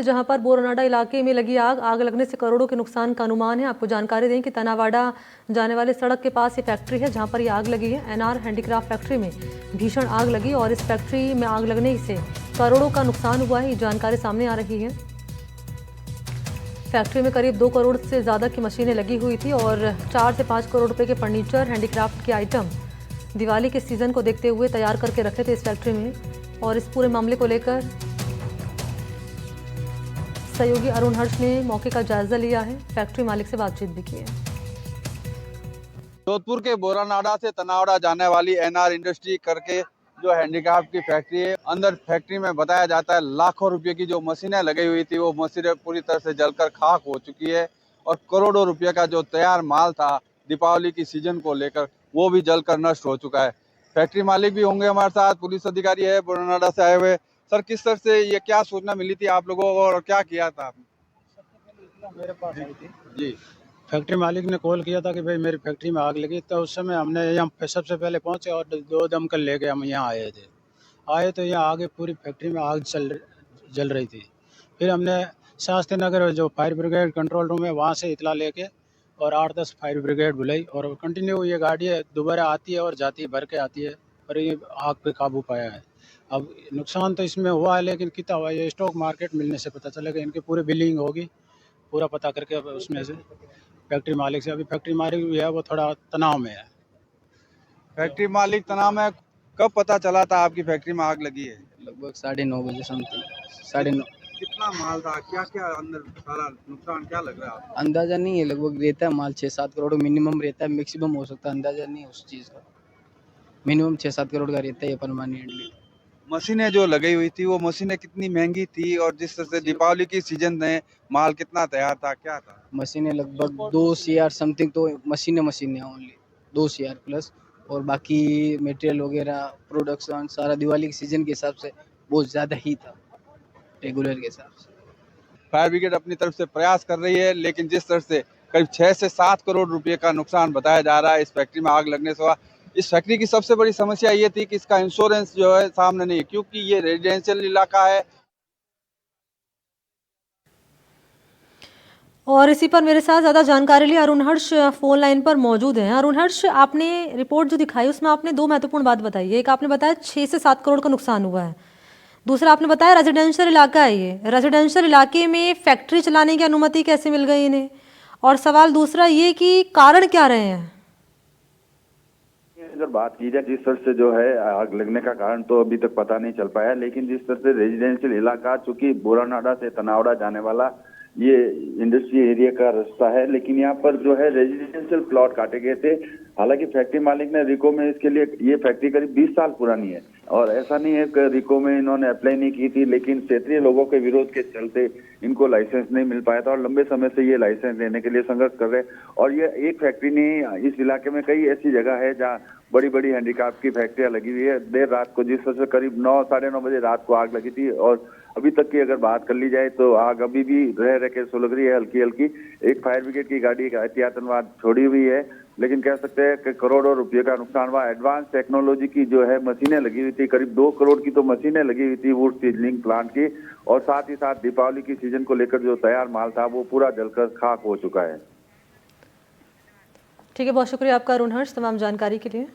जहां पर बोरानाडा इलाके में लगी आग लगने से करोड़ों के नुकसान का अनुमान है। आपको जानकारी दें कि तनावाड़ा जाने वाले सड़क के पास ये फैक्ट्री है जहां पर ये आग लगी है। एनआर हैंडीक्राफ्ट फैक्ट्री में भीषण आग लगी और इस फैक्ट्री में आग लगने से करोड़ों का नुकसान हुआ है, ये जानकारी सामने आ रही है। फैक्ट्री में करीब 2 करोड़ से ज़्यादा की मशीनें लगी हुई थी और 4 से 5 करोड़ रुपए के फर्नीचर, हैंडीक्राफ्ट के आइटम दिवाली के सीजन को देखते हुए तैयार करके रखे थे इस फैक्ट्री में। और इस पूरे मामले को लेकर सहयोगी अरुण हर्ष ने मौके का जायजा लिया है, फैक्ट्री मालिक से बातचीत भी की है। जोधपुर के बोरानाडा से तनावड़ा जाने वाली एनआर इंडस्ट्री करके जो हैंडीक्राफ्ट की फैक्ट्री है, अंदर फैक्ट्री में बताया जाता है लाखों रुपए की जो मशीनें लगी हुई थी वो मशीनें पूरी तरह से जलकर खाक हो चुकी है और करोड़ों रुपए का जो तैयार माल था दीपावली की सीजन को लेकर वो भी जलकर नष्ट हो चुका है। फैक्ट्री मालिक भी होंगे हमारे साथ, पुलिस अधिकारी है बोरानाडा से आए हुए। सर, किस तरह से ये क्या सूचना मिली थी आप लोगों को और क्या किया था आपने? मेरे पास आई थी जी, फैक्ट्री मालिक ने कॉल किया था कि भाई मेरी फैक्ट्री में आग लगी, तो उस समय हमने यहाँ सबसे पहले पहुंचे और 2 दमकल लेके हम यहाँ आए तो यहाँ आगे पूरी फैक्ट्री में आग जल रही थी। फिर हमने शास्त्री नगर जो फायर ब्रिगेड कंट्रोल रूम है वहाँ से इतला लेके और 8-10 फायर ब्रिगेड बुलाई और कंटिन्यू ये गाड़ी दोबारा आती है और जाती है, भर के आती है और ये आग पे काबू पाया है। अब नुकसान तो इसमें हुआ है लेकिन कितना हुआ ये स्टॉक मार्केट मिलने से पता चलेगा। इनकी पूरी बिलिंग होगी, पूरा पता करके अब उसमें से फैक्ट्री मालिक से, अभी फैक्ट्री मालिक भी है वो थोड़ा तनाव में है। फैक्ट्री मालिक तनाव में। कब पता चला था आपकी फैक्ट्री में आग लगी है? लगभग 9:30 बजे समथिंग, 9:30। कितना माल था, क्या क्या अंदर, सारा नुकसान क्या लग रहा है आपको? अंदाजा नहीं है, लगभग रहता है माल 6-7 करोड़ मिनिमम रहता है, मैक्सिमम हो सकता है, अंदाजा नहीं है उस चीज़ का। मिनिमम 6-7 करोड़ का रहता है ये परमानेंटली। मशीनें जो लगी हुई थी वो मशीनें कितनी महंगी थी और जिस तरह से दीपावली की सीजन में माल कितना तैयार था, क्या था? मशीनें लगभग 2 CR समथिंग, तो मशीनें ओनली 2 CR प्लस, और बाकी मटेरियल वगैरह प्रोडक्शन सारा दिवाली के सीजन के हिसाब से बहुत ज़्यादा ही था रेगुलर के हिसाब से। फायर ब्रिगेड अपनी तरफ से प्रयास कर रही है लेकिन जिस तरह से करीब 6 से 7 करोड़ रुपए का नुकसान बताया जा रहा है इस फैक्ट्री में आग लगने से हुआ। इस फैक्ट्री की सबसे बड़ी समस्या ये थी कि इसका इंश्योरेंस जो है सामने नहीं है क्योंकि ये रेजिडेंशियल इलाका है। और इसी पर मेरे साथ ज़्यादा जानकारी लिए अरुण हर्ष फोन लाइन पर मौजूद हैं। अरुण हर्ष, आपने रिपोर्ट जो दिखाई उसमें आपने 2 महत्वपूर्ण बात बताई है। एक आपने बताया 6 से 7 करोड़ का नुकसान हुआ है, दूसरा आपने बताया रेजिडेंशियल इलाका है, ये रेजिडेंशियल इलाके में फैक्ट्री चलाने की अनुमति कैसे मिल गई इन्हें, और सवाल दूसरा ये कि कारण क्या रहे हैं? अगर बात की जाए जिस तरह से जो है आग लगने का कारण तो अभी तक पता नहीं चल पाया, लेकिन जिस तरह से रेजिडेंशियल इलाका, चूंकि बोरानाडा से तनावड़ा जाने वाला ये इंडस्ट्री एरिया का रास्ता है, लेकिन यहाँ पर जो है रेजिडेंशियल प्लॉट काटे गए थे। हालांकि फैक्ट्री मालिक ने रिको में इसके लिए, ये फैक्ट्री करीब 20 साल पुरानी है और ऐसा नहीं है कि रिको में इन्होंने अप्लाई नहीं की थी, लेकिन क्षेत्रीय लोगों के विरोध के चलते इनको लाइसेंस नहीं मिल पाया था और लंबे समय से ये लाइसेंस लेने के लिए संघर्ष कर रहे हैं। और ये एक फैक्ट्री नहीं, इस इलाके में कई ऐसी जगह है जहाँ बड़ी बड़ी हैंडीक्राफ्ट की फैक्ट्रियां लगी हुई है। देर रात को जिस तरह से करीब 9-9:30 बजे रात को आग लगी थी और अभी तक की अगर बात कर ली जाए तो आग अभी भी रह के सुलग रही है हल्की हल्की। एक फायर ब्रिगेड की गाड़ी एहतियातन छोड़ी हुई है, लेकिन कह सकते हैं कि करोड़ों रुपये का नुकसान हुआ। एडवांस टेक्नोलॉजी की जो है मशीनें लगी हुई थी, करीब 2 करोड़ की तो मशीनें लगी हुई थी वुड सीजनिंग प्लांट की, और साथ ही साथ दीपावली की सीजन को लेकर जो तैयार माल था वो पूरा जलकर खाक हो चुका है। ठीक है, बहुत शुक्रिया आपका अरुण हर्ष तमाम जानकारी के लिए।